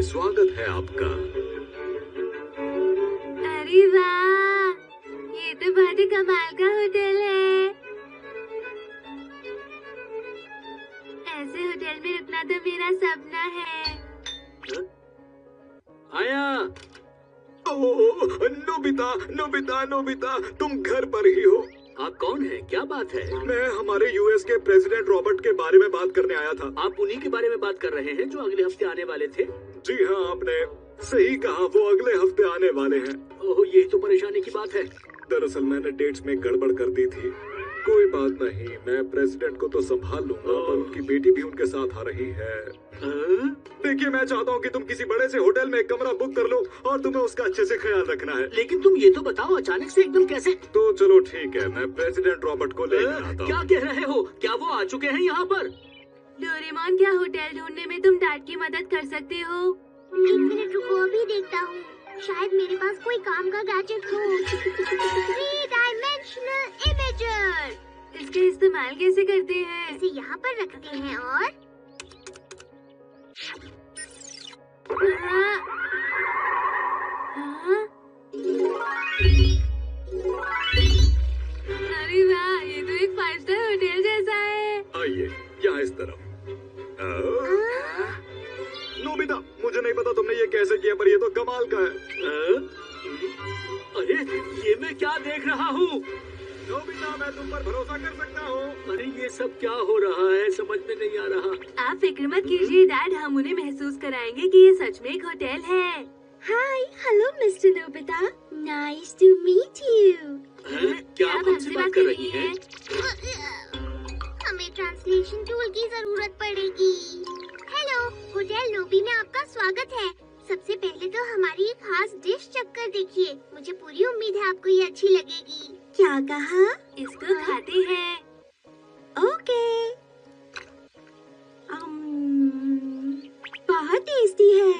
स्वागत है आपका। अरे वाह, ये तो बहुत ही कमाल का होटल है। ऐसे होटल में रुकना तो मेरा सपना है। आया। ओह, नोबिता नोबिता नोबिता, तुम घर पर ही हो? आप कौन हैं? क्या बात है? मैं हमारे यूएस के प्रेसिडेंट रॉबर्ट के बारे में बात करने आया था। आप उन्हीं के बारे में बात कर रहे हैं जो अगले हफ्ते आने वाले थे? जी हाँ, आपने सही कहा, वो अगले हफ्ते आने वाले हैं। ओह, यही तो परेशानी की बात है। दरअसल मैंने डेट्स में गड़बड़ कर दी थी। कोई बात नहीं, मैं प्रेसिडेंट को तो संभाल लूंगा, पर उनकी बेटी भी उनके साथ आ रही है। देखिए, मैं चाहता हूँ कि तुम किसी बड़े से होटल में एक कमरा बुक कर लो और तुम्हें उसका अच्छे से ख्याल रखना है। लेकिन तुम ये तो बताओ, अचानक से एकदम कैसे? तो चलो ठीक है, मैं प्रेसिडेंट रॉबर्ट को लेकर आता हूँ। क्या कह रहे हो? क्या वो आ चुके हैं यहाँ पर? डोरेमोन, क्या होटल ढूंढने में तुम डैड की मदद कर सकते हो? 1 मिनट रुको, अभी देखता हूँ। शायद मेरे पास कोई काम का गैजेट हो। 3 डायमेंशनल इमेजर। इसका इस्तेमाल कैसे करते हैं? इसे यहाँ पर रखते हैं और हाँ। हाँ? अरे वाह, ये तो एक 5 स्टार होटल जैसा है। आइए, यहाँ इस तरफ। नोबिता, मुझे नहीं पता तुमने ये कैसे किया, पर ये तो कमाल का है। अरे, ये मैं क्या देख रहा हूँ? नोबिता, मैं तुम पर भरोसा कर सकता हूँ। अरे, ये सब क्या हो रहा है? समझ में नहीं आ रहा। आप फिक्र मत कीजिए डैड, हम उन्हें महसूस कराएंगे कि ये सच में एक होटल है। Hi, hello mister Nobita, nice to meet you. क्या आप हमसे बात कर रही हैं? हमें ट्रांसलेशन टूल की जरूरत पड़ेगी। हेलो, होटल नोबी में आपका स्वागत है। सबसे पहले तो हमारी एक खास डिश चखकर देखिए। मुझे पूरी उम्मीद है आपको ये अच्छी लगेगी। क्या कहा? इसको खाते हैं। ओके। बहुत टेस्टी है।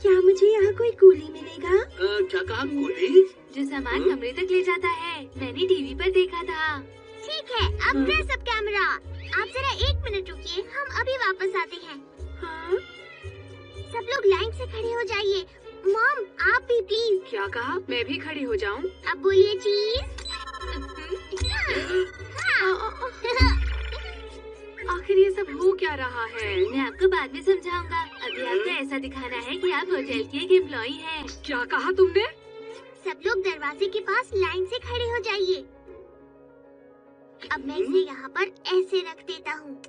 क्या मुझे यहाँ कोई कूली मिलेगा? क्या कहा? कूली? जो सामान कमरे तक ले जाता है, मैंने टीवी पर देखा था। ठीक है, अब ड्रेस अप कैमरा। आप जरा 1 मिनट रुकिए, हम अभी वापस आते हैं। हाँ? सब लोग लाइन से खड़े हो जाइए। मॉम, आप भी प्लीज। क्या कहा? मैं भी खड़ी हो जाऊं? अब बोलिए चीज। आखिर ये सब हो क्या रहा है? मैं आपको बाद में समझाऊंगा। अभी आपको ऐसा दिखाना है कि आप होटल की एक एम्प्लॉई हैं। क्या कहा तुमने? सब लोग दरवाजे के पास लाइन से खड़े हो जाइए। अब मैं इसे यहाँ पर ऐसे रख देता हूँ।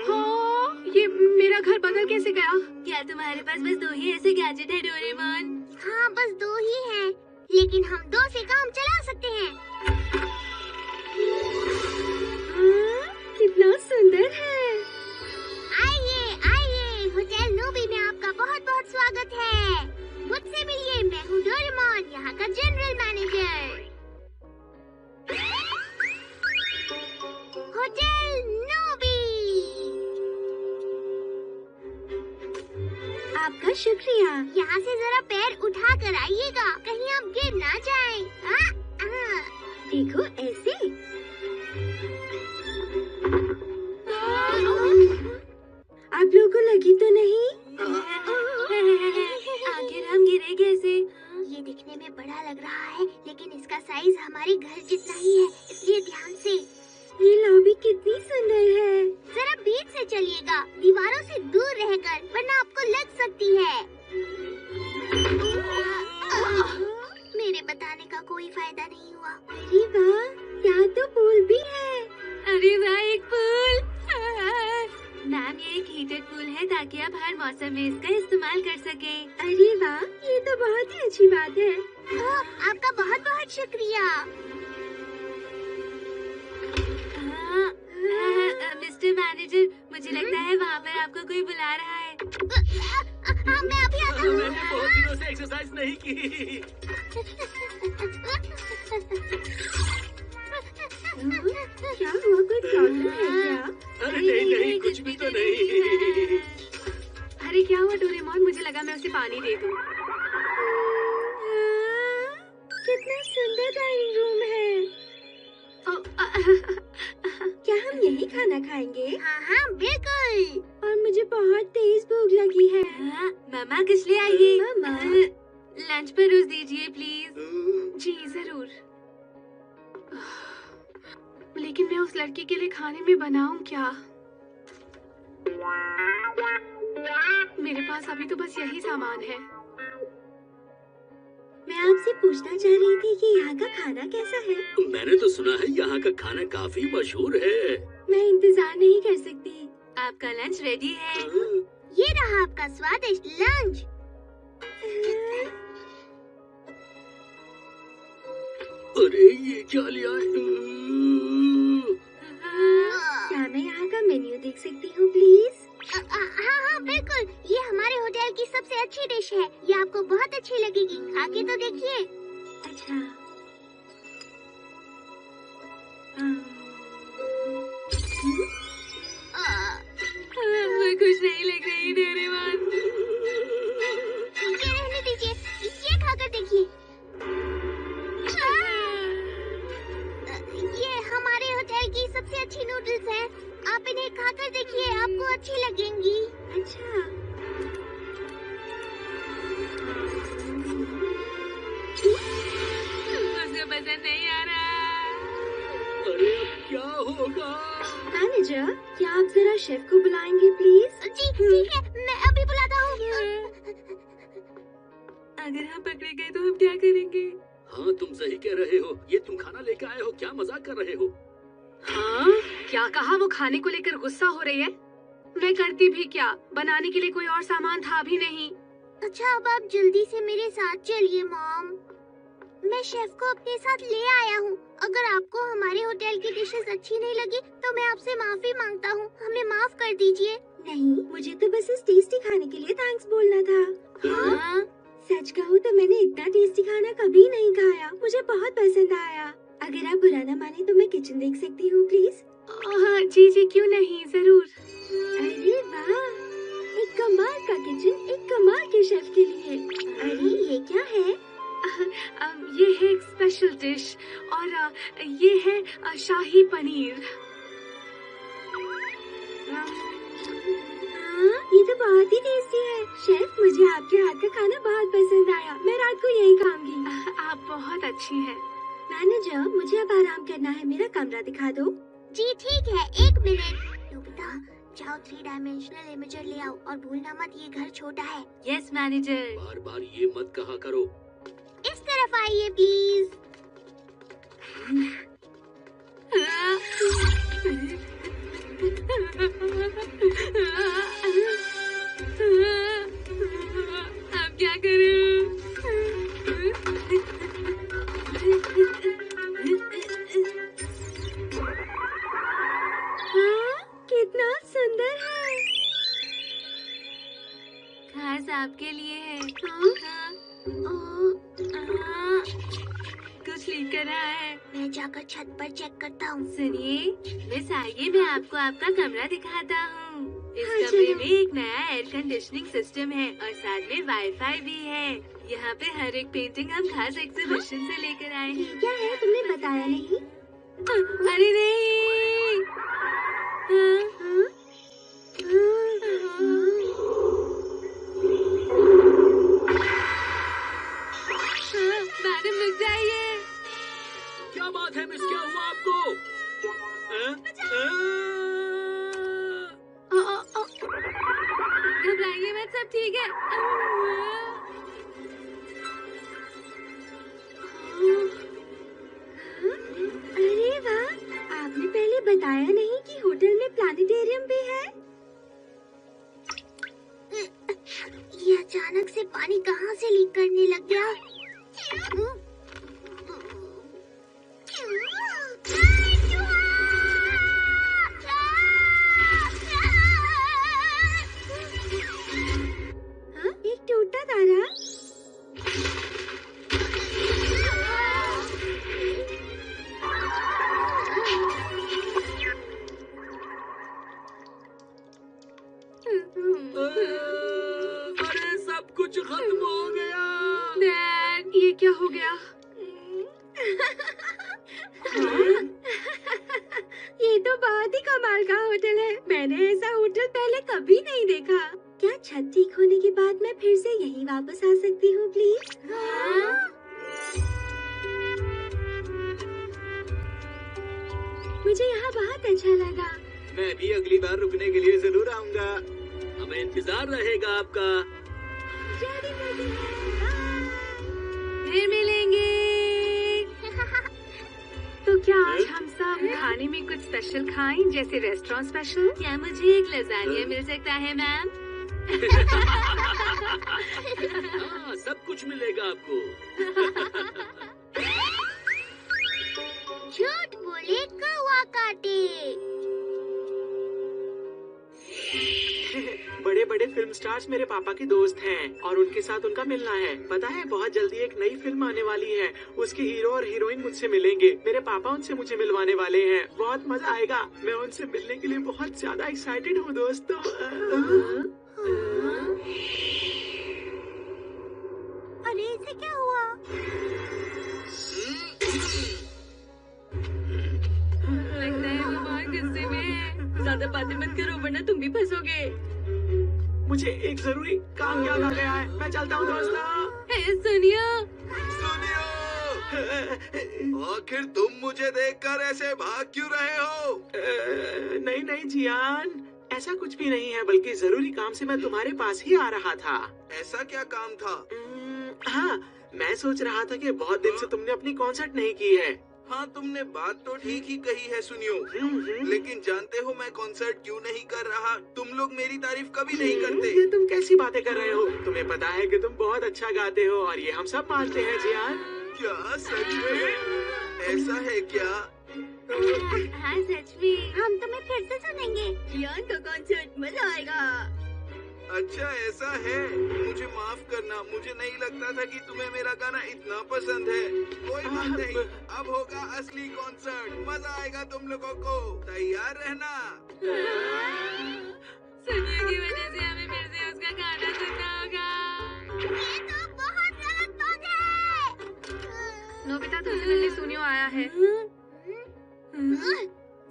हाँ, ये मेरा घर बदल कैसे गया? क्या तुम्हारे पास बस 2 ही ऐसे गैजेट है डोरेमोन? हाँ, बस 2 ही हैं, लेकिन हम 2 से काम चला सकते हैं। कितना सुंदर है। आइए आइए, होटल नोबी में आपका बहुत बहुत स्वागत है। मुझसे मिलिए, मैं हूँ डोरेमोन, यहाँ का जनरल मैनेजर। होटल नोबी। आपका शुक्रिया। यहाँ से जरा पैर उठा कर आइएगा, कहीं आप गिर ना जाएं। देखो ऐसे। आप लोगों को लगी तो नहीं? आखिर हम गिरे कैसे? ये दिखने में बड़ा लग रहा है, लेकिन इसका साइज हमारे घर जितना ही है, इसलिए ध्यान से। ये लॉबी कितनी सुंदर है। जरा बीच से चलिएगा, दीवारों से दूर रहकर, वरना आपको लग सकती है। मेरे बताने का कोई फायदा नहीं हुआ। अरे वाह, यहाँ तो पूल भी है। अरे वाह, एक पूल। मैम, ये एक हीटेड पूल है ताकि आप हर मौसम में इसका इस्तेमाल कर सके। अरे वाह, ये तो बहुत ही अच्छी बात है। आपका बहुत बहुत शुक्रिया। मिस्टर मैनेजर, मुझे लगता है वहाँ पर आपको कोई बुला रहा है। मैं अभी आता हूँ। मैंने बहुत दिनों से एक्सरसाइज नहीं की। क्या हुआ, कोई प्रॉब्लम है क्या? अरे नहीं, कुछ भी तो नहीं। अरे क्या हुआ डोरेमोन? मुझे लगा मैं उसे पानी दे दूं। कितना सुंदर डाइनिंग रूम है। क्या हम यहीं खाना खाएंगे? हाँ हाँ बिल्कुल। और मुझे बहुत तेज भूख लगी है। मामा किस लिए आइए? मामा। लंच परोस दीजिए प्लीज। जी जरूर। लेकिन मैं उस लड़की के लिए खाने में बनाऊं क्या? मेरे पास अभी तो बस यही सामान है। मैं आपसे पूछना चाह रही थी कि यहाँ का खाना कैसा है? मैंने तो सुना है यहाँ का खाना काफी मशहूर है। मैं इंतजार नहीं कर सकती। आपका लंच रेडी है। ये रहा आपका स्वादिष्ट लंच। अरे ये क्या लिया है? क्या मैं यहाँ का मेन्यू देख सकती हूँ प्लीज? हाँ हाँ बिल्कुल, ये हमारे होटल की सबसे अच्छी डिश है। ये आपको बहुत अच्छी लगेगी, खा के तो देखिए। अच्छा। मैं कुछ नहीं लग रही डेरेवान। ये रहने दीजिए, ये खाकर देखिए। ये हमारे होटल की सबसे अच्छी नूडल्स है। आप इन्हें खाकर देखिए, आपको अच्छी लगेंगी। अच्छा। उसको पसंद नहीं आ रहा। अरे अब क्या होगा? मैनेजर, क्या आप जरा शेफ को बुलाएंगे प्लीज? जी ठीक है, मैं अभी बुलाता हूँ। अगर हम पकड़े गए तो हम क्या करेंगे? हाँ तुम सही कह रहे हो। ये तुम खाना लेकर आए हो, क्या मजाक कर रहे हो? हाँ? क्या कहा? वो खाने को लेकर गुस्सा हो रही है। मैं करती भी क्या, बनाने के लिए कोई और सामान था भी नहीं। अच्छा अब आप जल्दी से मेरे साथ चलिए मॉम। मैं शेफ को अपने साथ ले आया हूँ। अगर आपको हमारे होटल की डिशेस अच्छी नहीं लगी तो मैं आपसे माफी मांगता हूँ, हमें माफ कर दीजिए। नहीं, मुझे तो बस इस टेस्टी खाने के लिए थैंक्स बोलना था। हाँ? सच कहूँ तो मैंने इतना टेस्टी खाना कभी नहीं खाया। मुझे बहुत पसंद आया। अगर आप बुरा न माने तो मैं किचन देख सकती हूँ प्लीज? हाँ जी जी क्यों नहीं, जरूर। अरे वाह, एक कमाल का किचन, एक कमाल के शेफ के लिए। अरे ये क्या है? ये है एक स्पेशल डिश और ये है शाही पनीर। हाँ, ये तो बहुत ही टेस्टी है। शेफ, मुझे आपके हाथ का खाना बहुत पसंद आया। मैं रात को यही खाऊंगी। आप बहुत अच्छी हैं। मैनेजर, मुझे अब आराम करना है। मेरा कमरा दिखा दो। जी ठीक है, 1 मिनट। नोबिता, जाओ 3 डायमेंशनल इमेजर ले आओ और भूलना मत ये घर छोटा है। Yes manager. बार बार ये मत कहा करो। इस तरफ आइए प्लीज। अब क्या करूं? हाँ, कितना सुंदर है। खास आपके लिए है। हाँ? कुछ लीक कर रहा है। मैं जाकर छत पर चेक करता हूँ। सुनिए मिस, आइए मैं आपको आपका कमरा दिखाता हूँ। इस हाँ, कमरे चलो। में एक नया एयर कंडीशनिंग सिस्टम है और साथ में वाईफाई भी है। यहाँ पे हर एक पेंटिंग हम खास एग्जीबिशन से लेकर आए ये हैं। क्या है, तुमने बताया नहीं? अरे नहीं। हाँ? हाँ? मैडम रुक जाइए। क्या बात है मिस, क्या हुआ आपको? घबराइए मत, सब ठीक है। अरे वाह, आपने पहले बताया नहीं कि होटल में प्लानिटेरियम भी है। ये अचानक से पानी कहाँ से लीक करने लग गया? हाँ, एक टूटा तारा। अरे सब कुछ खत्म हो गया। डैड, ये क्या हो गया? वापस आ सकती हूँ प्लीज? मुझे यहाँ बहुत अच्छा लगा। मैं भी अगली बार रुकने के लिए जरूर आऊंगा। हमें इंतजार रहेगा आपका। फिर मिलेंगे। तो क्या आज हम सब खाने में कुछ स्पेशल खाएं, जैसे रेस्टोरेंट स्पेशल? क्या मुझे एक लजानिया मिल सकता है मैम? हाँ, सब कुछ मिलेगा आपको। झूठ बोले कौवा काटे। बड़े बड़े फिल्म स्टार्स मेरे पापा के दोस्त हैं और उनके साथ उनका मिलना है। पता है बहुत जल्दी एक नई फिल्म आने वाली है। उसके हीरो और हीरोइन मुझसे मिलेंगे। मेरे पापा उनसे मुझे मिलवाने वाले हैं। बहुत मजा आएगा। मैं उनसे मिलने के लिए बहुत ज्यादा एक्साइटेड हूँ दोस्तों। अरे इसे क्या हुआ? लगता है वो बहुत गुस्से में है। ज्यादा बातें मत करो वरना तुम भी फंसोगे। मुझे एक जरूरी काम याद आ गया है। मैं चलता हूँ दोस्तों। हे सोनिया, आखिर तुम मुझे देखकर ऐसे भाग क्यों रहे हो? नहीं नहीं जियान, ऐसा कुछ भी नहीं है, बल्कि जरूरी काम से मैं तुम्हारे पास ही आ रहा था। ऐसा क्या काम था? हाँ, मैं सोच रहा था कि बहुत दिन से तुमने अपनी कॉन्सर्ट नहीं की है। हाँ, तुमने बात तो ठीक ही कही है सुनियो। लेकिन जानते हो मैं कॉन्सर्ट क्यों नहीं कर रहा? तुम लोग मेरी तारीफ कभी नहीं करते। ये तुम कैसी बातें कर रहे हो? तुम्हें पता है कि तुम बहुत अच्छा गाते हो और ये हम सब मानते हैं जियान। क्या सच में? ऐसा है क्या? हाँ सच में। हम तुम्हें फिर से सुनेंगे। जियान का कॉन्सर्ट मजा आएगा। अच्छा ऐसा है। मुझे माफ करना, मुझे नहीं लगता था कि तुम्हें मेरा गाना इतना पसंद है। कोई बात नहीं, अब होगा असली कॉन्सर्ट। मजा आएगा तुम लोगों को। तैयार रहना। सोनिया की वजह से हमें फिर से उसका गाना सुनना होगा। ये तो बहुत गलत बात है। नोबिता तुमसे मिलने सोनिया आया है।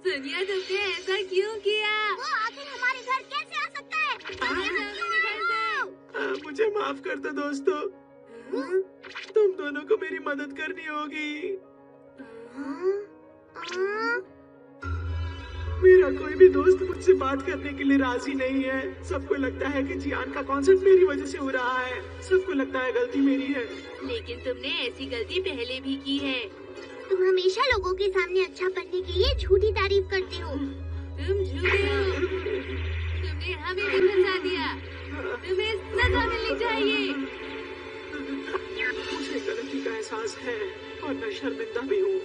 सोनिया तुमने ऐसा क्यों किया? वो आखिर हमारे घर कैसे आ सकता है? मुझे माफ कर दो दोस्तों। तुम दोनों को मेरी मदद करनी होगी। मेरा कोई भी दोस्त मुझसे बात करने के लिए राजी नहीं है। सबको लगता है कि जियान का कॉन्सर्ट मेरी वजह से हो रहा है। सबको लगता है गलती मेरी है। लेकिन तुमने ऐसी गलती पहले भी की है। तुम हमेशा लोगों के सामने अच्छा बनने के लिए झूठी तारीफ करते हो। तुम झूठे हो। तुमने हमें भी फंसा दिया। तुम्हें सजा मिलनी चाहिए। मुझे गलती का एहसास है और मैं शर्मिंदा भी हूँ।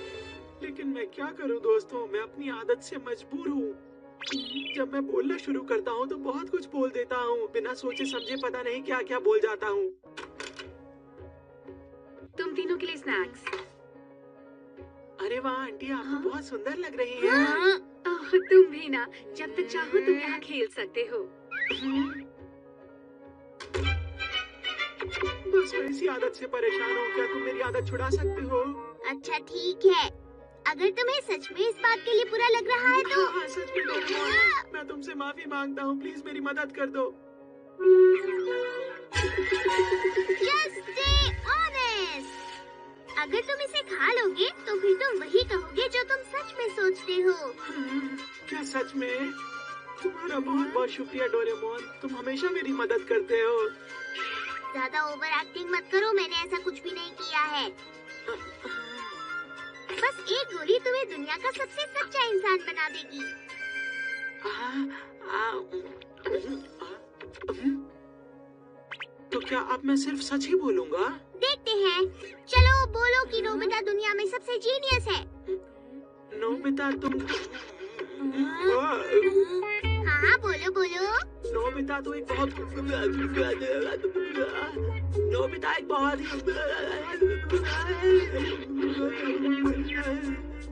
लेकिन मैं क्या करूँ दोस्तों, मैं अपनी आदत से मजबूर हूँ। जब मैं बोलना शुरू करता हूँ तो बहुत कुछ बोल देता हूँ। बिना सोचे समझे पता नहीं क्या क्या बोल जाता हूँ। तुम तीनों के लिए स्नैक्स। अरे वाह आंटी, आप तो बहुत सुंदर लग रही हैं। तुम भी ना, जब तक चाहो तुम यहाँ खेल सकते हो। बस मैं इसी आदत से परेशान हूँ। क्या तुम मेरी आदत छुड़ा सकते हो? अच्छा ठीक है, अगर तुम्हें सच में इस बात के लिए बुरा लग रहा है तो हाँ, सच में डोरेमोन, मैं तुमसे माफी मांगता हूँ। प्लीज मेरी मदद कर दो। Just stay honest। अगर तुम इसे खा लोगे तो फिर तुम वही कहोगे जो तुम सच में सोचते हो। क्या सच में? तुम्हारा बहुत बहुत शुक्रिया डोरेमोन, तुम हमेशा मेरी मदद करते हो। ज्यादा ओवर एक्टिंग मत करो, मैंने ऐसा कुछ भी नहीं किया है। बस एक गोली तुम्हें दुनिया का सबसे सच्चा इंसान बना देगी। तो क्या अब मैं सिर्फ सच ही बोलूँगा? देखते हैं। चलो बोलो कि नोबिता दुनिया में सबसे जीनियस है। नोबिता तुम हाँ बोलो बोलो। नोबिता तो एक बहुत नोबिता एक बहुत ही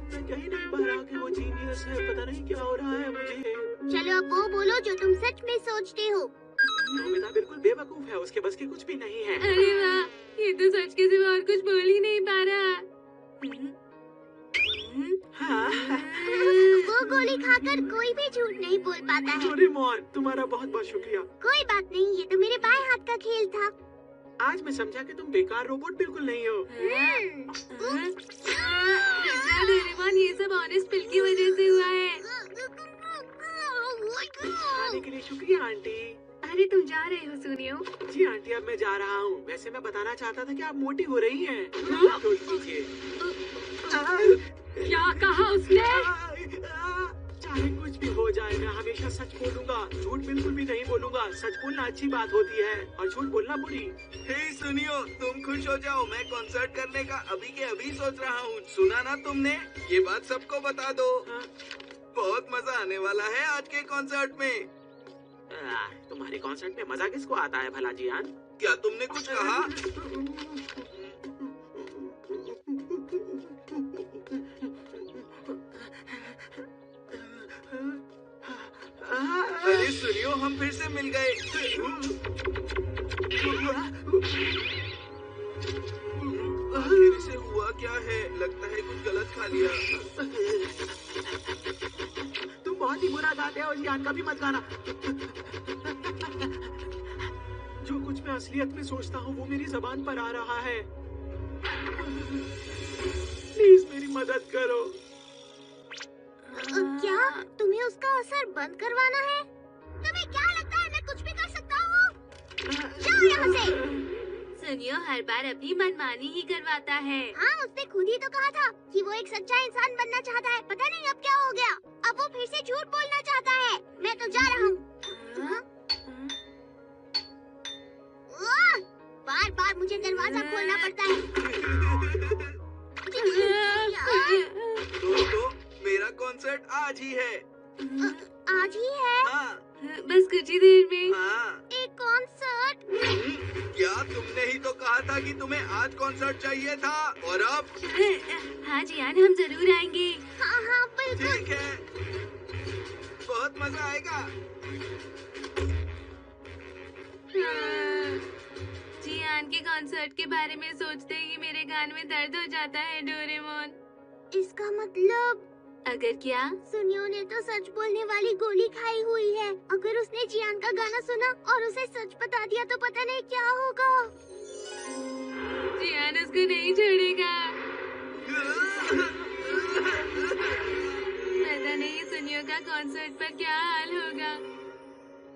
मैं कहीं नहीं पा रहा कि वो जीनियस है। पता नहीं क्या हो रहा है मुझे। चलो अब वो बोलो जो तुम सच में सोचते हो। नोबिता बिल्कुल बेवकूफ है, उसके बस की कुछ भी नहीं है। अरे वाह, ये तो सच के सिवा और कुछ बोल ही नहीं पा रहा। हाँ। वो गोली खाकर कोई भी झूठ नहीं बोल पाता है। डोरेमोन, तुम्हारा बहुत बहुत शुक्रिया। कोई बात नहीं, ये तो मेरे बाएं हाथ का खेल था। आज मैं समझा कि तुम बेकार रोबोट बिल्कुल नहीं हो। डोरेमोन, ये सब ऑनेस्ट पिल की वजह से हुआ है। आने के लिए शुक्रिया आंटी। अरे तुम जा रहे हो सुनियो? जी आंटी, अब मैं जा रहा हूँ। वैसे मैं बताना चाहता था कि आप मोटी हो रही हैं। छोड़ दीजिए। क्या कहा उसने? चाहे कुछ भी हो जाए, मैं हमेशा सच बोलूंगा, झूठ बिल्कुल भी नहीं बोलूंगा। सच बोलना अच्छी बात होती है और झूठ बोलना बुरी। हे सुनियो, तुम खुश हो जाओ, मैं कॉन्सर्ट करने का अभी के अभी सोच रहा हूँ। सुना ना तुमने? ये बात सबको बता दो। बहुत मजा आने वाला है आज के कॉन्सर्ट में। तुम्हारे कॉन्सर्ट में मजा किसको आता है भला जियान? क्या तुमने कुछ कहा? अरे सुनियो, हम फिर से मिल गए। आखिर से हुआ क्या है? लगता है कुछ गलत खा लिया। तुम बहुत ही बुरा गाते हो जियान, का भी मत गाना। जो कुछ मैं असलियत में सोचता हूँ वो मेरी जबान पर आ रहा है। प्लीज मेरी मदद करो। क्या तुम्हें उसका असर बंद करवाना है? तुम्हें क्या लगता है मैं कुछ भी कर सकता हूँ? जाओ यहाँ से। सुनियो हर बार अपनी मनमानी ही करवाता है। हाँ, उसने खुद ही तो कहा था कि वो एक सच्चा इंसान बनना चाहता है। पता नहीं अब क्या हो गया। अब वो फिर से झूठ बोलना चाहता है। मैं तो जा रहा हूँ। बार बार मुझे दरवाजा खोलना पड़ता है। तो मेरा कॉन्सर्ट आज ही है। आज ही है? हाँ बस कुछ ही देर में। हाँ। एक कॉन्सर्ट? क्या तुमने ही तो कहा था कि तुम्हें आज कॉन्सर्ट चाहिए था, और अब? हाँ जियान, हम जरूर आएंगे। हाँ हाँ बिल्कुल। ठीक है, बहुत मजा आएगा। जियान के कॉन्सर्ट के बारे में सोचते ही मेरे कान में दर्द हो जाता है डोरेमोन। इसका मतलब? अगर क्या? सुनियो ने तो सच बोलने वाली गोली खाई हुई है। अगर उसने जियान का गाना सुना और उसे सच बता दिया तो पता नहीं क्या होगा। जियान उसको नहीं छोड़ेगा। पता नहीं सुनियो का कॉन्सर्ट पर क्या हाल होगा।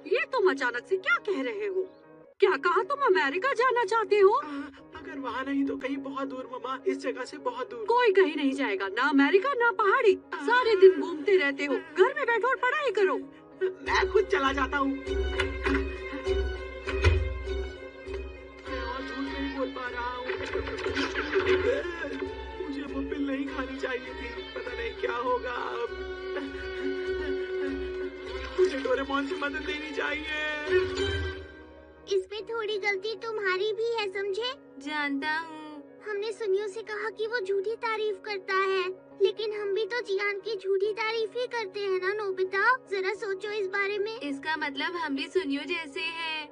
ये तुम अचानक से क्या कह रहे हो? क्या कहा तुम अमेरिका जाना चाहते हो? अगर वहाँ नहीं तो कहीं बहुत दूर मम्मा, इस जगह से बहुत दूर। कोई कहीं नहीं जाएगा, ना अमेरिका ना पहाड़ी। सारे दिन घूमते रहते हो, घर में बैठो और पढ़ाई करो। मैं खुद चला जाता हूँ। मैं और झूठ नहीं बोल पा रहा हूँ। मुझे वो पिल नहीं खानी चाहिए थी। पता नहीं क्या होगा अब। मुझे डोरेमोन से मदद लेनी चाहिए। इसमें थोड़ी गलती तुम्हारी भी है, समझे? जानता हूँ। हमने सुनियो से कहा कि वो झूठी तारीफ करता है, लेकिन हम भी तो जियान की झूठी तारीफ ही करते हैं ना नोबिता? जरा सोचो इस बारे में। इसका मतलब हम भी सुनियो जैसे हैं।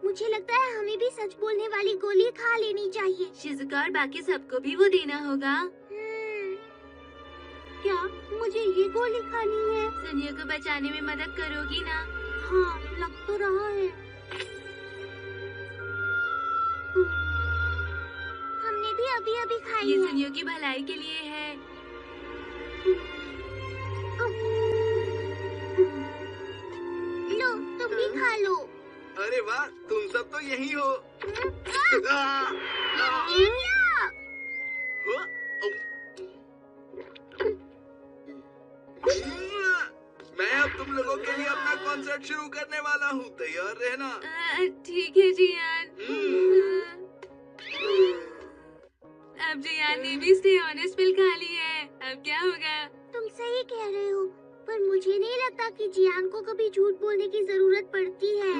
मुझे लगता है हमें भी सच बोलने वाली गोली खा लेनी चाहिए। शिजुका और बाकी सबको भी वो देना होगा। क्या मुझे ये गोली खानी है? सुनियो को बचाने में मदद करोगी ना? हाँ, लग तो रहा है। हमने भी अभी अभी खाई ये है। सुनियो की भलाई के लिए है। लो, तुम भी खा लो। अरे वाह, तुम सब तो यही हो। मैं अब तुम लोगों के लिए अपना कॉन्सर्ट शुरू करने वाला हूँ, तैयार रहना। ठीक है जियान। अब जियान ने भी स्टे ऑनेस्ट पिल खा ली है। अब क्या होगा? तुम सही कह रहे हो, पर मुझे नहीं लगता कि जियान को कभी झूठ बोलने की जरूरत पड़ती है।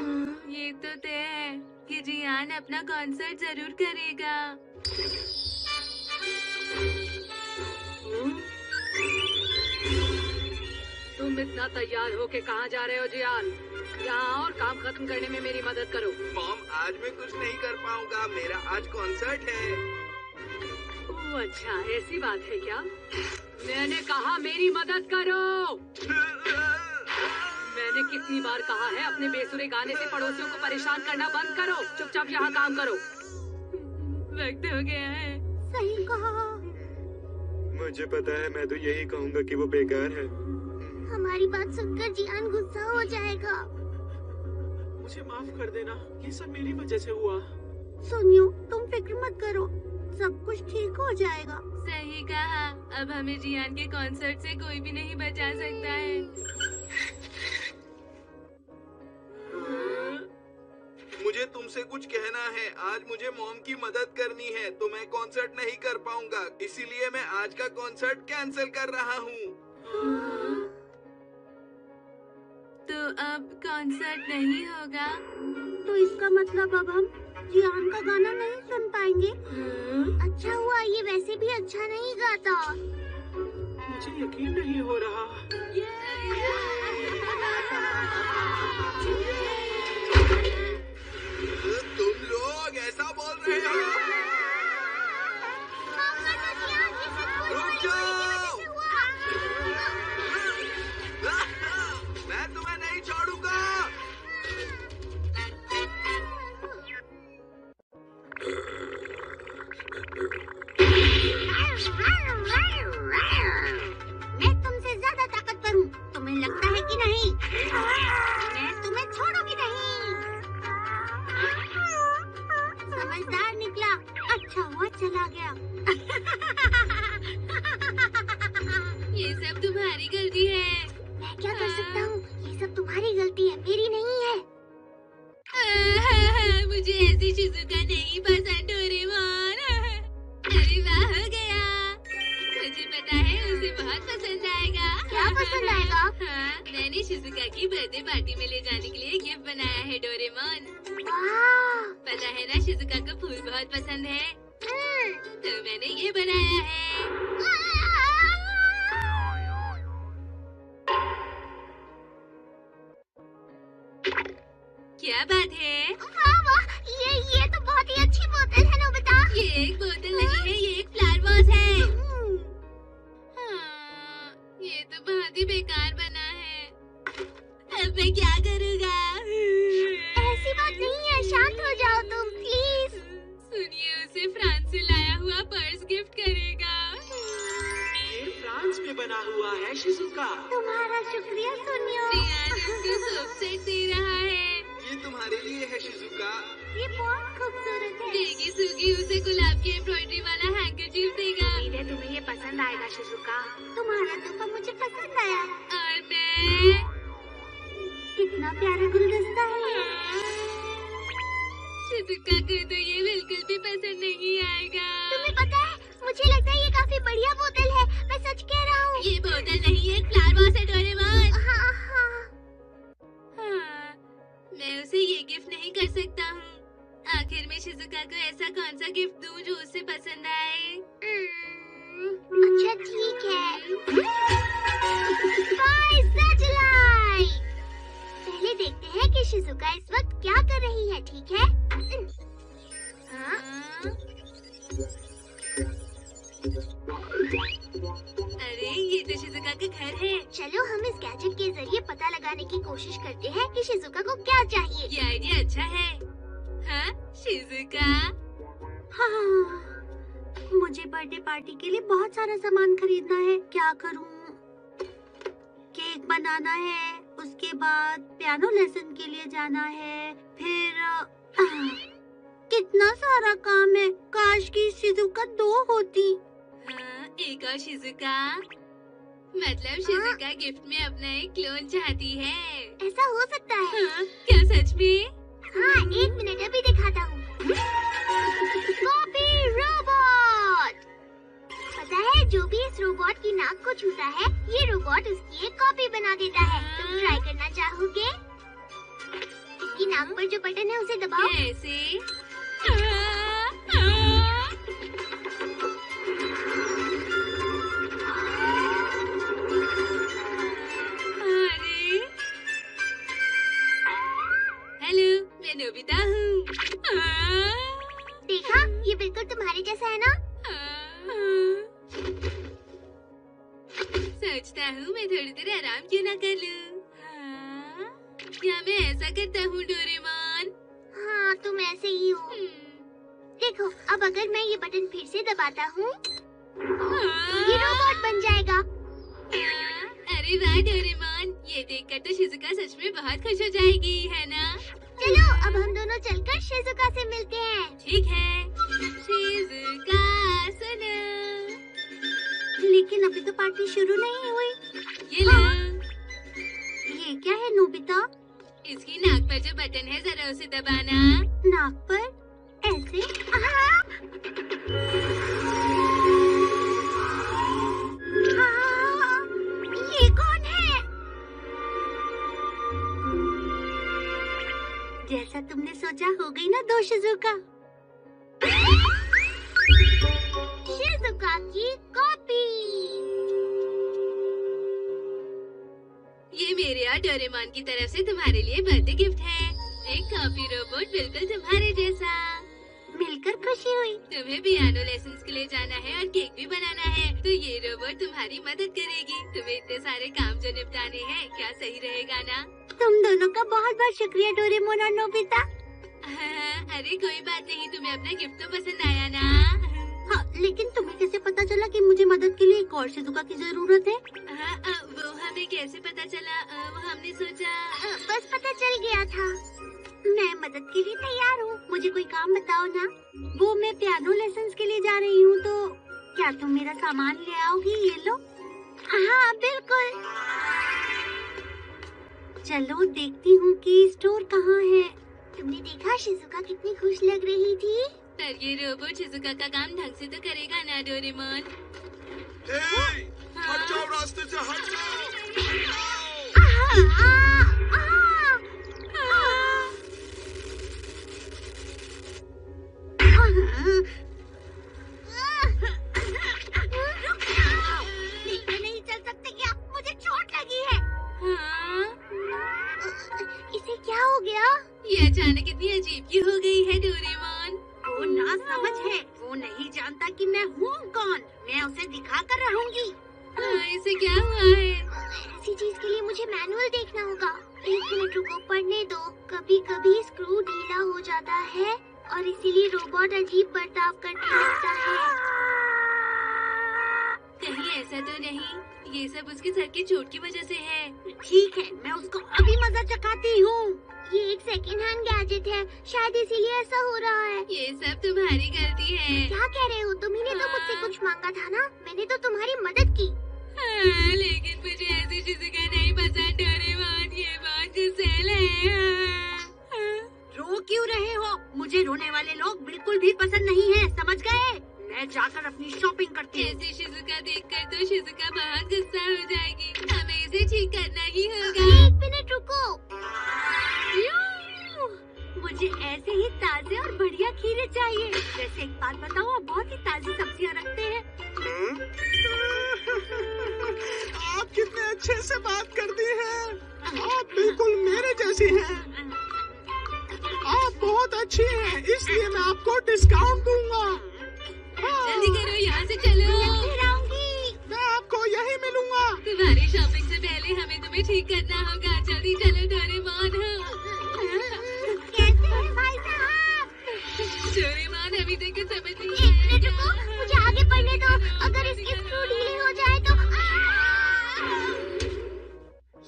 ये तो तय है कि जियान अपना कॉन्सर्ट जरूर करेगा। तुम इतना तैयार होके कहाँ जा रहे हो जियान? यहाँ और काम खत्म करने में मेरी मदद करो। मॉम, आज मैं कुछ नहीं कर पाऊंगा, मेरा आज कॉन्सर्ट है। ओह अच्छा, ऐसी बात है क्या? मैंने कहा मेरी मदद करो। मैंने मैंने कितनी बार कहा है अपने बेसुरे गाने से पड़ोसियों को परेशान करना बंद करो। चुपचाप यहाँ काम करो। वक्त हो गया है। सही कहा। मुझे पता है, मैं तो यही कहूँगा कि वो बेकार है। हमारी बात सुनकर जियान गुस्सा हो जाएगा। मुझे माफ कर देना, ये सब मेरी वजह से हुआ। सोनियो, तुम फिक्र मत करो, सब कुछ ठीक हो जाएगा। सही कहा। अब हमें जियान के कॉन्सर्ट से कोई भी नहीं बचा सकता है। मुझे तुमसे कुछ कहना है। आज मुझे मॉम की मदद करनी है, तो मैं कॉन्सर्ट नहीं कर पाऊंगा, इसीलिए मैं आज का कॉन्सर्ट कैंसिल कर रहा हूँ। तो अब कॉन्सर्ट नहीं होगा? तो इसका मतलब अब हम जियान का गाना नहीं सुन पाएंगे। अच्छा हुआ, ये वैसे भी अच्छा नहीं गाता। मुझे यकीन नहीं हो रहा। तुम लोग ऐसा बोल रहे हो? रुक जाओ! मैं तुम्हें नहीं छोड़ूंगा। मैं तुमसे ज्यादा ताकतवर हूँ, तुम्हें लगता है कि नहीं? मैं तुम्हें छोड़ूंगी नहीं। समझदार निकला, अच्छा हुआ चला गया। ये सब तुम्हारी गलती है। मैं क्या कर सकता हूँ? ये सब तुम्हारी गलती है, मेरी नहीं है। मुझे ऐसी शिज़ुका नहीं पसंद, डोरेमोन। अरे वाह, हो गया। मुझे पता है उसे बहुत पसंद आएगा। क्या पसंद आएगा? हाँ, मैंने शिज़ुका की बर्थडे पार्टी में ले जाने के लिए गिफ्ट बनाया है, डोरेमोन। वाह! पता है ना, शिज़ुका को फूल बहुत पसंद है, तो मैंने ये बनाया है। क्या बात है? वाह वाह, ये तो बहुत ही अच्छी बोतल है, नोबिता। ये एक बोतल नहीं है, ये एक फ्लावर वॉश है। हाँ, ये तो बहुत ही बेकार बना है। अब मैं क्या करूँगा? ऐसी बात नहीं है, शांत हो जाओ तुम, प्लीज। सुनिए, उसे फ्रांस से लाया हुआ पर्स गिफ्ट करेगा। ये फ्रांस में बना हुआ है शिज़ुका। तुम्हारा शुक्रिया सोनियो। जियान इसको सोप सेट दे रहा है। ये तुम्हारे लिए है शिज़ुका। ये बहुत खूबसूरत है। देगी सुगी उसे गुलाब की एम्ब्रॉयडरी वाला हैंकरचीफ देगा। उम्मीद है तुम्हें ये पसंद आएगा शिज़ुका। तुम्हारा तोहफा मुझे पसंद आया। और मैं कितना प्यारा गुलदस्ता है। शिज़ुका को तो ये बिल्कुल भी पसंद नहीं आएगा। तुम्हें पता है, मुझे लगता है ये काफी बढ़िया बोतल है। मैं सच कह रहा हूँ। ये बोतल नहीं है, एक फ्लावर वॉश है, डोरेमोन। हाँ। हाँ, मैं उसे ये गिफ्ट नहीं कर सकता हूँ। आखिर में शिज़ुका को ऐसा कौन सा गिफ्ट दूँ जो उसे पसंद आए? अच्छा ठीक है। By satellite. पहले देखते हैं कि शिज़ुका इस वक्त क्या कर रही है, ठीक है? हाँ? अरे, ये तो शिज़ुका का घर है। चलो हम इस गैजेट के जरिए पता लगाने की कोशिश करते हैं कि शिज़ुका को क्या चाहिए। ये आइडिया अच्छा है। हाँ, शिज़ुका। हाँ, मुझे बर्थडे पार्टी के लिए बहुत सारा सामान खरीदना है। क्या करूं? केक बनाना है, उसके बाद पियानो लेसन के लिए जाना है, फिर कितना सारा काम है। काश की शिज़ुका 2 होती। हाँ, एक और शिज़ुका। मतलब शिज़ुका गिफ्ट में अपना एक क्लोन चाहती है। ऐसा हो सकता है। हाँ, क्या सच में? हाँ, 1 मिनट अभी दिखाता हूँ। Copy robot. पता है, जो भी इस रोबोट की नाक को छूता है, ये रोबोट उसकी एक कॉपी बना देता है। तुम ट्राई करना चाहोगे? इसकी नाक पर जो बटन है उसे दबाओ। कैसे? हेलो, मैं नोबिता हूँ। देखा, ये बिल्कुल तुम्हारे जैसा है ना? सोचता हूँ मैं थोड़ी देर आराम क्यों ना कर लूँ। क्या मैं ऐसा करता हूँ डोरेमोन? हाँ, तुम ऐसे ही हो। देखो, अब अगर मैं ये बटन फिर से दबाता हूँ, ये रोबोट बन जाएगा। अरे वाह डोरेमोन, ये देखकर तो शिजुका सच में बहुत खुश हो जाएगी, है ना? चलो, अब हम दोनों चलकर शिजुका से मिलते हैं। ठीक है, शिजुका सुनो। लेकिन अभी तो पार्टी शुरू नहीं हुई। ये लो। ये क्या है नोबिता? इसकी नाक पर जो बटन है जरा उसे दबाना। नाक पर? ऐसे? ये कौन है? जैसा तुमने सोचा हो गई ना दो शिजुका। शिजुका की कॉपी। ये मेरे और डोरेमोन की तरफ से तुम्हारे लिए बर्थडे गिफ्ट है। एक कॉपी रोबोट बिल्कुल तुम्हारे जैसा। मिलकर खुशी हुई। तुम्हें पियानो लेसन्स के लिए जाना है और केक भी बनाना है, तो ये रोबोट तुम्हारी मदद करेगी। तुम्हें इतने सारे काम जो निपटाने हैं, क्या सही रहेगा ना? तुम दोनों का बहुत बहुत शुक्रिया डोरेमोन और नोबिता। अरे कोई बात नहीं, तुम्हें अपना गिफ्ट तो पसंद आया ना? हाँ, लेकिन तुम्हें कैसे पता चला कि मुझे मदद के लिए एक और शिजुका की जरूरत है? वो हमें कैसे पता चला? वो हमने सोचा बस पता चल गया था। मैं मदद के लिए तैयार हूँ। मुझे कोई काम बताओ ना। वो मैं पियानो लेसन्स के लिए जा रही हूँ, तो क्या तुम मेरा सामान ले आओगी? ये लो। हाँ बिल्कुल। चलो देखती हूँ कि स्टोर कहाँ है। तुमने देखा शिजुका कितनी खुश लग रही थी। पर ये रोबोट शिजुका का काम ढंग से तो करेगा ना डोरेमोन? हट जाओ, रास्ते से हट जाओ। नहीं चल सकते क्या? मुझे चोट लगी है। इसे क्या हो गया? ये अचानक इतनी अजीब क्यों हो गई है डोरेमोन? वो ना समझ है। वो नहीं जानता कि मैं हूँ कौन। मैं उसे दिखा कर रहूंगी। इसे क्या हुआ है? ऐसी चीज के लिए मुझे मैनुअल देखना होगा। 1 मिनट रुको, पढ़ने दो। कभी कभी स्क्रू ढीला हो जाता है और इसीलिए रोबोट अजीब बर्ताव करने लगता है। कहीं ऐसा तो नहीं ये सब उसके सर की चोट की वजह से है? ठीक है, मैं उसको अभी मजा चखाती हूँ। ये एक सेकेंड हैंड गैजेट है, शायद इसीलिए ऐसा हो रहा है। ये सब तुम्हारी गलती है। क्या कह रहे हो? तुम्ही ने तो मुझसे कुछ मांगा था ना। मैंने तो तुम्हारी मदद की। लेकिन मुझे ऐसी शिजुका नहीं पसंद डोरेमोन। ये बहुत गुस्सैल है। रो क्यों रहे हो? मुझे रोने वाले लोग बिल्कुल भी पसंद नहीं है, समझ गए? मैं जाकर अपनी शॉपिंग करती हूँ। ऐसी शिजुका देखकर तो शिजुका बहुत गुस्सा हो जाएगी। हमें इसे ठीक करना ही होगा। 1 मिनट रुको। मुझे ऐसे ही ताजे और बढ़िया खीरे चाहिए। वैसे एक बात बताओ, आप बहुत ही ताजी सब्जियाँ रखते हैं। आप कितने अच्छे से बात करती हैं। आप बिल्कुल मेरे जैसी हैं। आप बहुत अच्छी हैं, इसलिए मैं आपको डिस्काउंट दूंगा। जल्दी करो, यहाँ से चलो। मैं आपको यही मिलूंगा। तुम्हारी शॉपिंग से पहले हमें तुम्हें ठीक करना होगा। जल्दी चलो डोरेमोन। कैसे हैं भाई साहब? डोरेमोन अभी तक कुछ समझ नहीं 1 मिनट रुको, मुझे आगे पढ़ने दो। अगर इसकी स्क्रू ढीली हो जाए तो।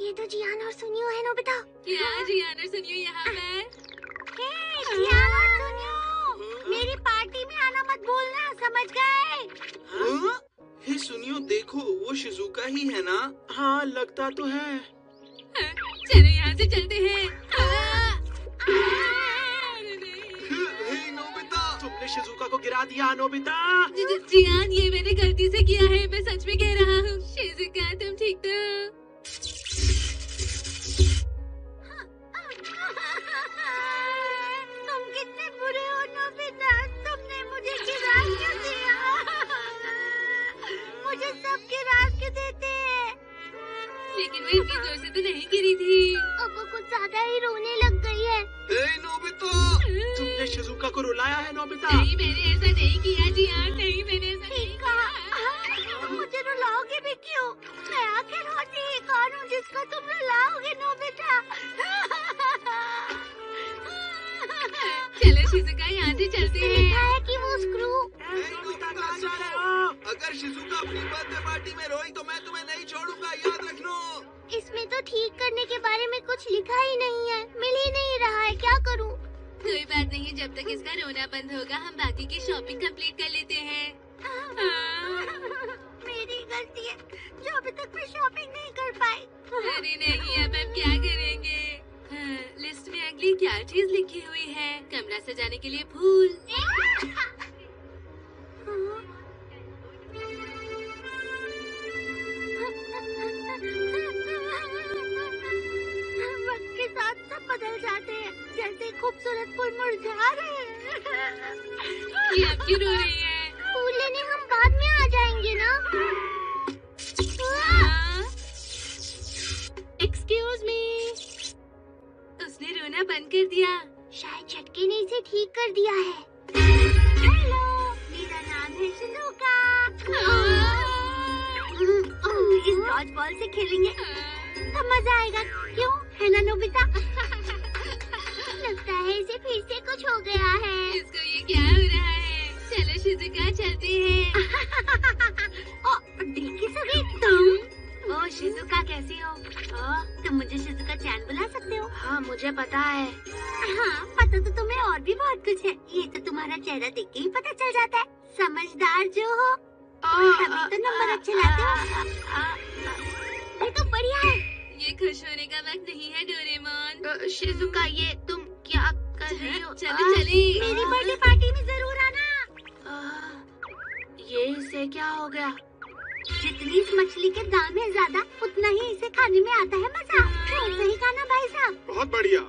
ये तो जियान और सुनियो है नोबिता। क्या जियान और सुनियो यहाँ पर? जियान और सुनियो, मेरी पार्टी में आना मत भूलना, समझ गए? हे सुनियो, देखो वो शिजुका ही है ना? हाँ, लगता तो है। चलो यहाँ से चलते हैं। हे नोबिता, तुमने शिजुका को गिरा दिया नोबिता। जियान, ये मैंने गलती से किया है। मैं सच में कह रहा हूँ। शिजुका तुम ठीक तो? तुम कितने बुरे हो नोबिता। तुमने मुझे गिरा क्यों दिया? मुझे सब गिरा क्यों देते हैं? लेकिन मैं इतनी जोर से तो नहीं गिरी थी। अब वो कुछ ज्यादा ही रोने लग गई है। हे नोबिता, तुमने शिजुका को रुलाया है नोबिता। नहीं, मैंने ऐसा नहीं किया जियान। नहीं, मैंने ऐसा नहीं ठीक कहा। मुझे रुलाओ रुलाओगे भी क्यों? मैं आखिर होती ही कौन हूँ जिसको तुम रुलाओगे नोबिता? चलो शिजुका यहाँ से चलते हैं। लिखा है कि वो स्क्रू। अगर शिजुका अपनी बर्थडे पार्टी में रोई तो मैं तुम्हें नहीं छोड़ूंगा, याद रखना। इसमें तो ठीक करने के बारे में कुछ लिखा ही नहीं है, मिल ही नहीं रहा है, क्या करूँ? कोई बात नहीं, जब तक इसका रोना बंद होगा हम बाकी की शॉपिंग कंप्लीट कर लेते हैं। मेरी गलती है जो अभी तक मैं शॉपिंग नहीं कर पाई। अरे नहीं, अब हम क्या करेंगे? लिस्ट में अगली क्या चीज लिखी हुई है? कमरा सजाने के लिए फूल। वक्त के साथ सब बदल जाते हैं, जैसे खूबसूरत फूल मुरझा रहे हैं। ये अब क्यों रो रही है? फूल लेने हम बाद में आ जाएंगे ना? Excuse me. उसने रोना बंद कर दिया। शायद झटके ने इसे ठीक कर दिया है। हेलो, मेरा नाम है शिजुका। इस डॉज बॉल से खेलेंगे तो मजा आएगा, क्यों है ना नोबिता? लगता है इसे फिर से कुछ हो गया है। इसको ये क्या हो रहा है? चलो शिजुका चलते हैं। दिल की सभी तुम। ओ शिजुका कैसी हो? तुम मुझे शिजुका चैन बुला सकते हो? हाँ मुझे पता है। हाँ, पता तो तुम्हें और भी बहुत कुछ है, ये तो तुम्हारा चेहरा देख के ही पता चल जाता है। समझदार जो हो, तभी तो नंबर अच्छे लाते हो। ये तो बढ़िया है। ये खुश होने का वक्त नहीं है डोरेमोन। शिजुका ये तुम क्या कर रही हो? चलो चले। मेरी बर्थडे पार्टी में जरूर आना। ये इसे क्या हो गया? जितनी इस मछली के दाम है ज्यादा, उतना ही इसे खाने में आता है मजा। सही कहा ना भाई साहब? बहुत बढ़िया।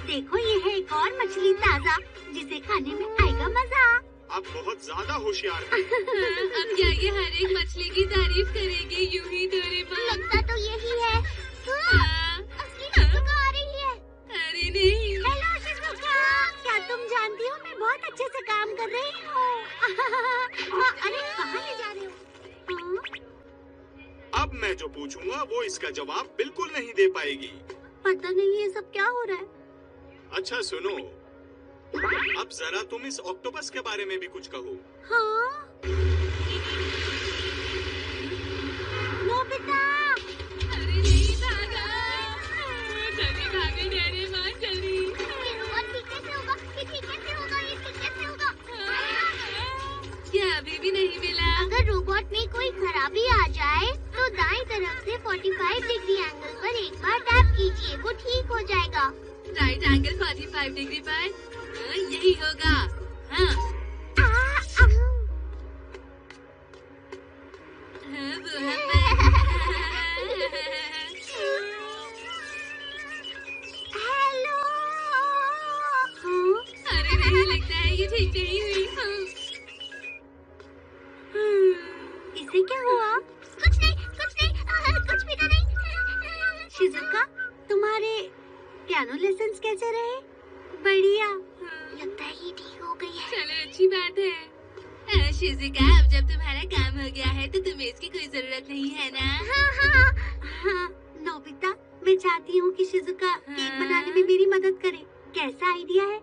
देखो ये है एक और मछली ताजा, जिसे खाने में आएगा मजा। आप बहुत ज्यादा होशियार हैं। अब क्या ये हर एक मछली की तारीफ करेंगे यूं ही डोरेमोन? लगता तो यही है। असली शिजुका आ रही है। अरे नहीं। हेलो शिजुका, क्या तुम जानती हो मैं बहुत अच्छे से काम कर रही हूँ। अरे कहाँ ले जा रहे हो? अब मैं जो पूछूंगा वो इसका जवाब बिल्कुल नहीं दे पाएगी। पता नहीं ये सब क्या हो रहा है। अच्छा सुनो, अब जरा तुम इस ऑक्टोपस के बारे में भी कुछ कहो। हाँ? नोबिता! अरे नहीं भागा। जल्दी भागो डोरेमोन जल्दी। ठीक कैसे होगा? ये ठीक कैसे होगा? ये ठीक कैसे होगा? क्या अभी भी नहीं मिला? अगर रोबोट में कोई खराबी आ जाए तो दाईं तरफ से 45 डिग्री एंगल पर एक बार टैप कीजिए, वो ठीक हो जाएगा। राइट एंगल 45 डिग्री पर? यही होगा। हाँ। वो हेलो। अरे नहीं, लगता है ये ठीक नहीं हुई। इसे क्या हुआ? कुछ नहीं, कुछ भी तो नहीं। शिजुका, तुम्हारे पियानो लेसन्स कैसे रहे? बढ़िया। लगता है ये ठीक हो गई है। चलो अच्छी बात है। शिजुका, अब जब तुम्हारा काम हो गया है तो तुम्हें इसकी कोई जरूरत नहीं है ना? हाँ। नोबिता, मैं चाहती हूँ कि शिजुका केक बनाने में मेरी मदद करे। कैसा आइडिया है?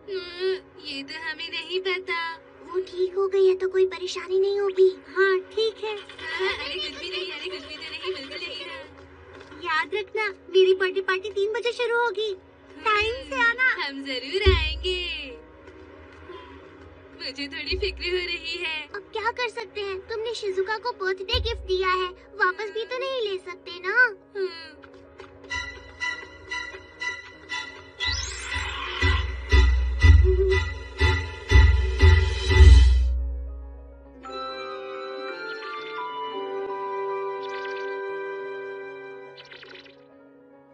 ये तो हमें नहीं पता। वो ठीक हो गई है तो कोई परेशानी नहीं होगी। हाँ ठीक है। अरे कुछ भी नहीं, बिल्कुल नहीं है। याद रखना, मेरी बर्थडे पार्टी 3 बजे शुरू होगी। टाइम से आना। हम जरूर आएंगे। मुझे थोड़ी फिक्र हो रही है। अब क्या कर सकते हैं? तुमने शिजुका को बर्थडे गिफ्ट दिया है, वापस भी तो नहीं ले सकते ना।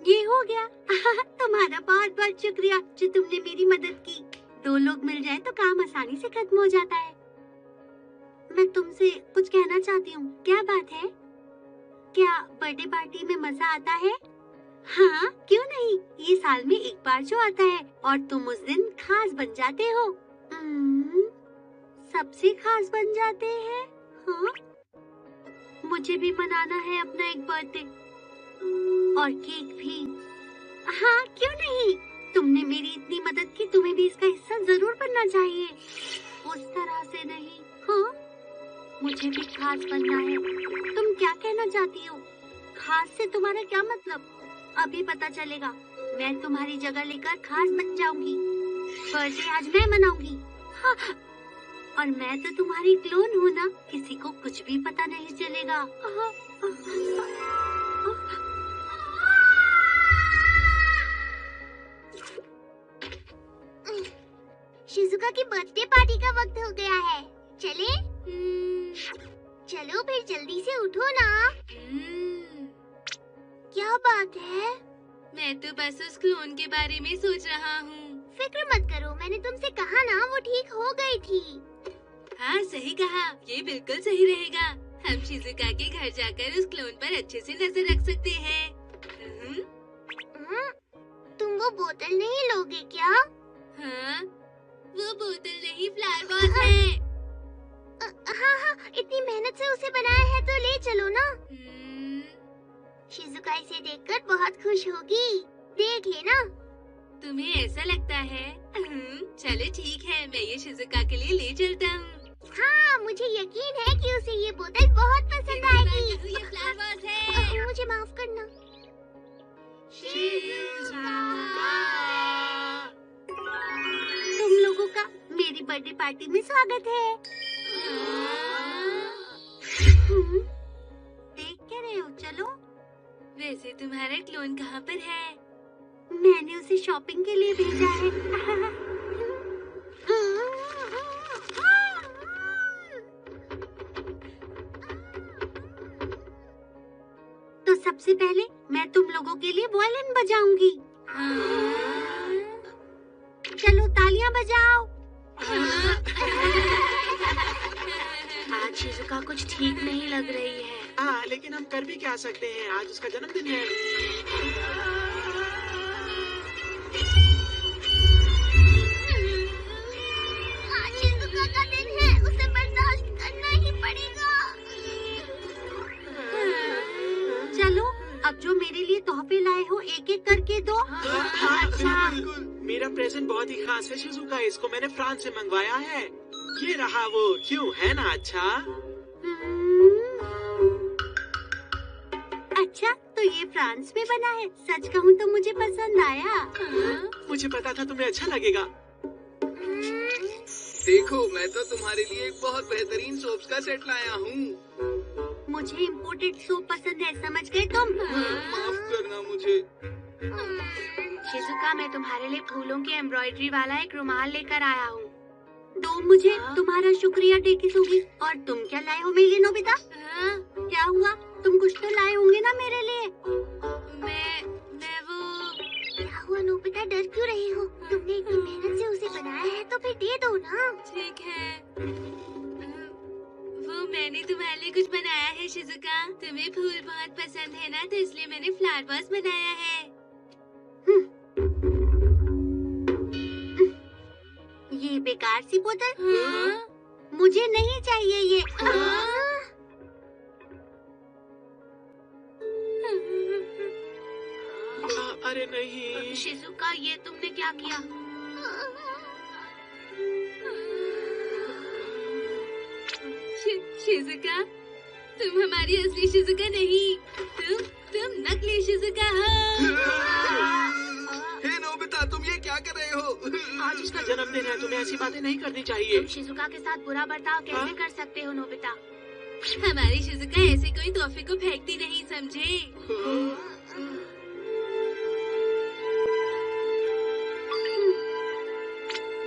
ये हो गया। तुम्हारा बहुत बहुत शुक्रिया जो तुमने मेरी मदद की। 2 लोग मिल जाएं तो काम आसानी से खत्म हो जाता है। मैं तुमसे कुछ कहना चाहती हूँ। क्या बात है? क्या बर्थडे पार्टी में मजा आता है? हाँ, क्यों नहीं? ये साल में एक बार जो आता है और तुम उस दिन खास बन जाते हो। सबसे खास बन जाते हैं। हाँ? मुझे भी मनाना है अपना एक बर्थडे और केक भी। हाँ क्यों नहीं, तुमने मेरी इतनी मदद की, तुम्हें भी इसका हिस्सा जरूर बनना चाहिए। उस तरह से नहीं। हाँ मुझे भी खास बनना है। तुम क्या कहना चाहती हो? खास से तुम्हारा क्या मतलब? अभी पता चलेगा। मैं तुम्हारी जगह लेकर खास बन जाऊंगी। बर्थडे आज मैं मनाऊंगी। हाँ और मैं तो तुम्हारी क्लोन हूँ ना, किसी को कुछ भी पता नहीं चलेगा। शिजुका की बर्थडे पार्टी का वक्त हो गया है, चले? चलो फिर जल्दी से उठो ना। क्या बात है? मैं तो बस उस क्लोन के बारे में सोच रहा हूँ। फिक्र मत करो, मैंने तुमसे कहा ना वो ठीक हो गई थी। हाँ सही कहा, ये बिल्कुल सही रहेगा। हम शिजुका के घर जाकर उस क्लोन पर अच्छे से नजर रख सकते हैं। तुम वो बोतल नहीं लोगे क्या? हाँ वो बोतल नहीं, फ्लावर वॉज है। हाँ इतनी मेहनत से उसे बनाया है तो ले चलो ना। शिजुका इसे देखकर बहुत खुश होगी, देख लेना। तुम्हें ऐसा लगता है? चलो ठीक है, मैं ये शिजुका के लिए ले चलता हूँ। हाँ मुझे यकीन है कि उसे ये बोतल बहुत पसंद आएगी। ये फ्लावर वॉज है। मुझे माफ करना। तुम लोगों का मेरी बर्थडे पार्टी में स्वागत है। देख क्या रहे हो? चलो। वैसे तुम्हारा क्लोन कहाँ पर है? मैंने उसे शॉपिंग के लिए भेजा है। तो सबसे पहले मैं तुम लोगों के लिए वायलिन बजाऊंगी। चलो तालियां बजाओ। आज शिजुका कुछ ठीक नहीं लग रही है। हाँ लेकिन हम कर भी क्या सकते हैं, आज उसका जन्मदिन है। आज शिजुका का दिन है, उसे बर्दाश्त करना ही पड़ेगा। चलो अब जो मेरे लिए तोहफे लाए हो एक एक करके दो। हाँ, बिल्कुल। मेरा प्रेजेंट बहुत ही खास है शिजुका, इसको मैंने फ्रांस से मंगवाया है। ये रहा वो, क्यों है ना अच्छा? अच्छा तो ये फ्रांस में बना है। सच कहूँ तो मुझे पसंद आया। मुझे पता था तुम्हें अच्छा लगेगा। देखो मैं तो तुम्हारे लिए एक बहुत बेहतरीन सोप्स का सेट लाया हूँ। मुझे इम्पोर्टेड सोप पसंद है, समझ गए तुम? माफ करना मुझे। शिजुका मैं तुम्हारे लिए फूलों की एम्ब्रॉयडरी वाला एक रुमाल लेकर आया हूँ। दो मुझे तुम्हारा शुक्रिया टेकिस होगी। और तुम क्या लाए हो मेरे लिए नोबिता? क्या हुआ? तुम कुछ तो लाए होंगे ना मेरे लिए। मैं वो। क्या हुआ नोबिता, डर क्यों रहे हो? तुमने इतनी मेहनत से उसे बनाया है तो फिर दे दो ना। ठीक है, वो मैंने तुम्हारे लिए कुछ बनाया है शिजुका। तुम्हें फूल बहुत पसंद है ना, तो इसलिए मैंने फ्लावर वॉज बनाया है। ये बेकार सी बोतल। मुझे नहीं चाहिए ये। अरे नहीं शिजुका, ये तुमने क्या किया? शिजुका, तुम हमारी असली शिजुका नहीं, तुम नकली शिजुका हो। हे नोबिता, तुम ये क्या कर रहे हो? आज उसका जन्मदिन है, तुम्हें ऐसी बातें नहीं करनी चाहिए। तुम शिजुका के साथ बुरा बर्ताव कैसे कर सकते हो नोबिता? हमारी शिजुका ऐसे कोई तोहफे को फेंकती नहीं, समझे?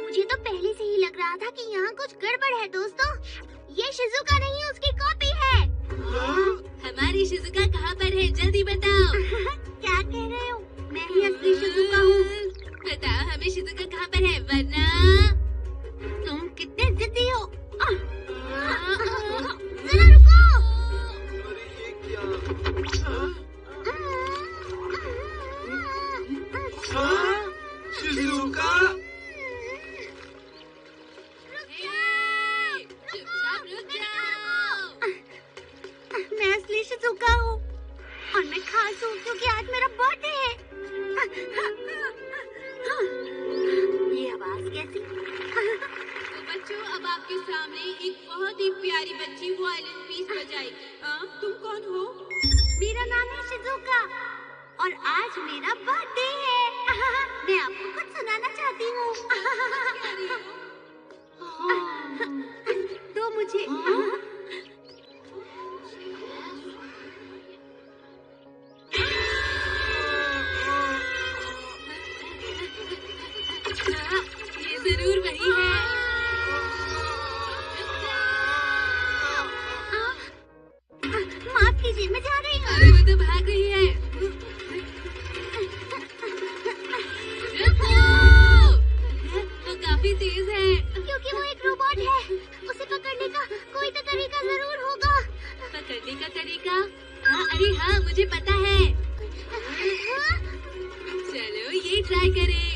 मुझे तो पहले से ही लग रहा था कि यहाँ कुछ गड़बड़ है दोस्तों। ये शिजुका नहीं, उसकी कॉपी है। हमारी शिजुका कहाँ पर है? जल्दी बताओ। क्या कह रहे हो? मैं ही असली शिजुका हूँ। बताओ हमें शिजुका कहाँ पर है, वरना तुम कितने जिद्दी हो। जरा रुको। अरे ये क्या? शिजुका? चुपचाप रुक जाओ। मैं मैं खास हूँ क्योंकि आज मेरा बर्थडे है। ये आवाज कैसी? तो बच्चों, अब आपके सामने एक बहुत ही प्यारी बच्ची वायलिन पीस बजाएगी। तुम कौन हो? मेरा नाम है शिजुका और आज मेरा बर्थडे है। मैं आपको कुछ सुनाना चाहती हूँ। दो मुझे। ये जरूर वही है। माफ कीजिए, मैं जा रही हूँ। अरे वो तो भाग रही है। वो काफी तेज है। क्योंकि वो एक रोबोट है। उसे पकड़ने का कोई तो तरीका जरूर होगा। पकड़ने का तरीका? हाँ, अरे हाँ, मुझे पता है। चलो ये ट्राई करें।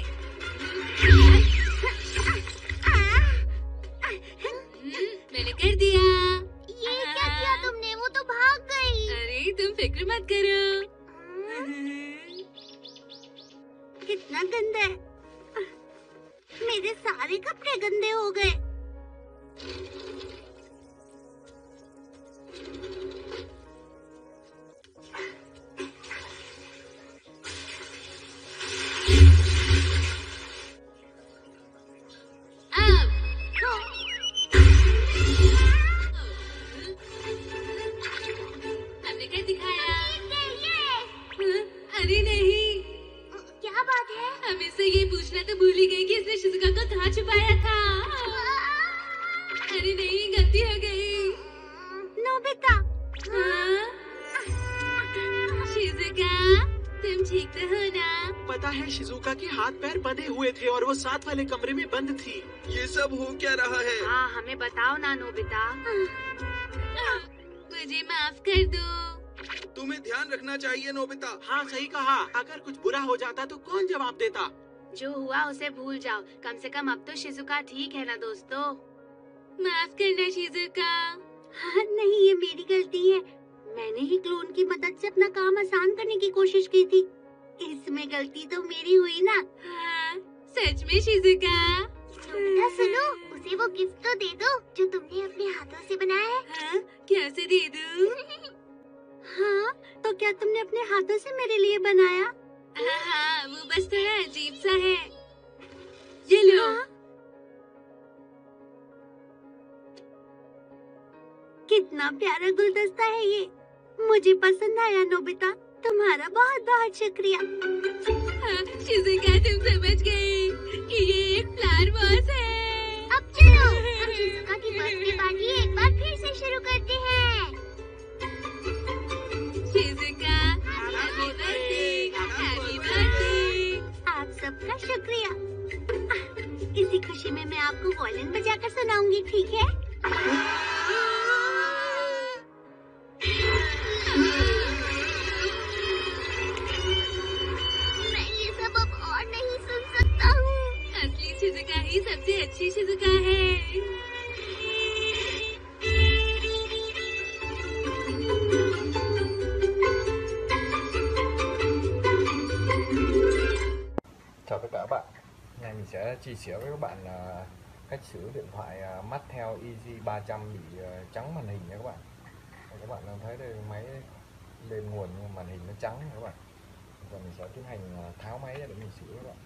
मैंने कर दिया। ये क्या किया तुमने? वो तो भाग गई। अरे तुम फिक्र मत करो। कितना गंदा है। मेरे सारे कपड़े गंदे हो गए। अब हमने कर दिखाया। अरे नहीं, क्या बात है? हम इससे ये पूछना तो भूल ही गए कि इसने शिजुका को कहाँ छुपाया था। अरे नहीं, गलती हो गई। नोबिता, हाँ? शिजुका, तुम ठीक तो हो ना? पता है, शिजुका के हाथ पैर बंधे हुए थे और वो साथ वाले कमरे में बंद थी। ये सब हो क्या रहा है? हाँ, हमें बताओ ना नोबिता। मुझे माफ कर दो। तुम्हें ध्यान रखना चाहिए नोबिता। हाँ, सही कहा। अगर कुछ बुरा हो जाता तो कौन जवाब देता? जो हुआ उसे भूल जाओ। कम से कम अब तो शिजुका ठीक है ना दोस्तों। माफ करना शिजुका। हाँ नहीं, ये मेरी गलती है। मैंने ही क्लोन की मदद से अपना काम आसान करने की कोशिश की थी। इसमें गलती तो मेरी हुई ना। हाँ, सच में शिजुका। नोबिता सुनो, उसे वो गिफ्ट तो दे दो जो तुमने अपने हाथों से बनाया है। हाँ, कैसे दे दूँ? हाँ, तो क्या तुमने अपने हाथों से मेरे लिए बनाया? हाँ हाँ, वो बस थोड़ा अजीब सा है। ये लो। हाँ? कितना प्यारा गुलदस्ता है ये। मुझे पसंद आया नोबिता। तुम्हारा बहुत बहुत शुक्रिया। हाँ, शिजुका, तुम समझ गई कि ये एक फ्लावर वास है। अब चलो, हम शिजुका की बर्थडे पार्टी एक बार फिर से शुरू करते हैं। Shizuka, happy birthday, happy birthday. आप सबका शुक्रिया। इसी खुशी में मैं आपको वायलिन बजाकर सुनाऊंगी, ठीक है? मैं ये सब अब और नहीं सुन सकता हूँ। असली शिजुका ही सबसे अच्छी शिजुका है। Chào tất cả các bạn. Hôm nay mình sẽ chia sẻ với các bạn là cách sửa điện thoại Mattel Easy 300 bị trắng màn hình nha các bạn. Các bạn đang thấy đây, máy lên nguồn nhưng màn hình nó trắng nha các bạn. Giờ mình sẽ tiến hành tháo máy ra để mình sửa các bạn.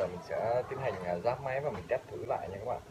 giờ mình sẽ tiến hành ráp máy và mình test thử lại nha các bạn.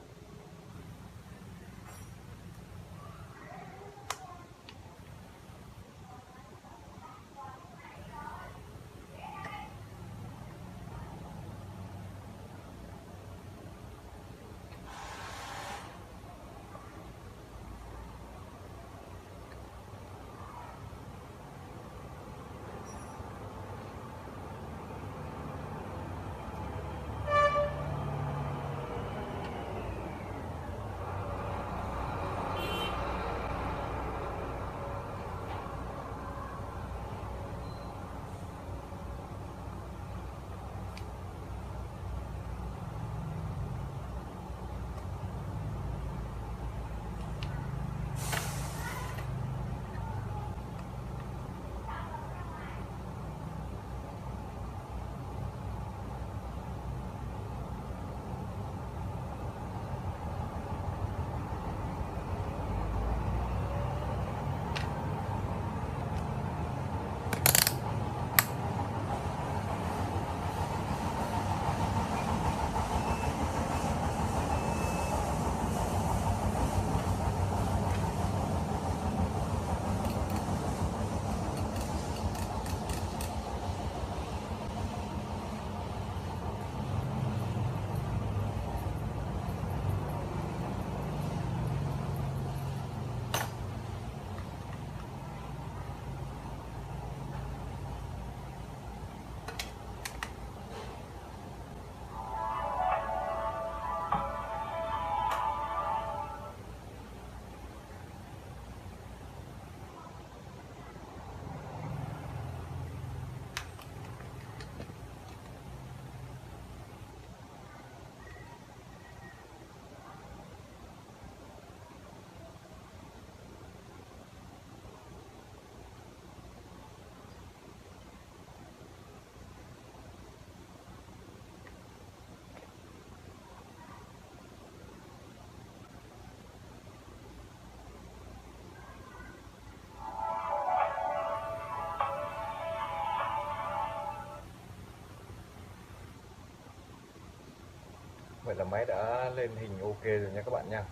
Vậy là máy đã lên hình ok rồi nha các bạn nha.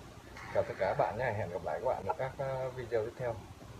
Chào tất cả các bạn nha, hẹn gặp lại các bạn ở các video tiếp theo.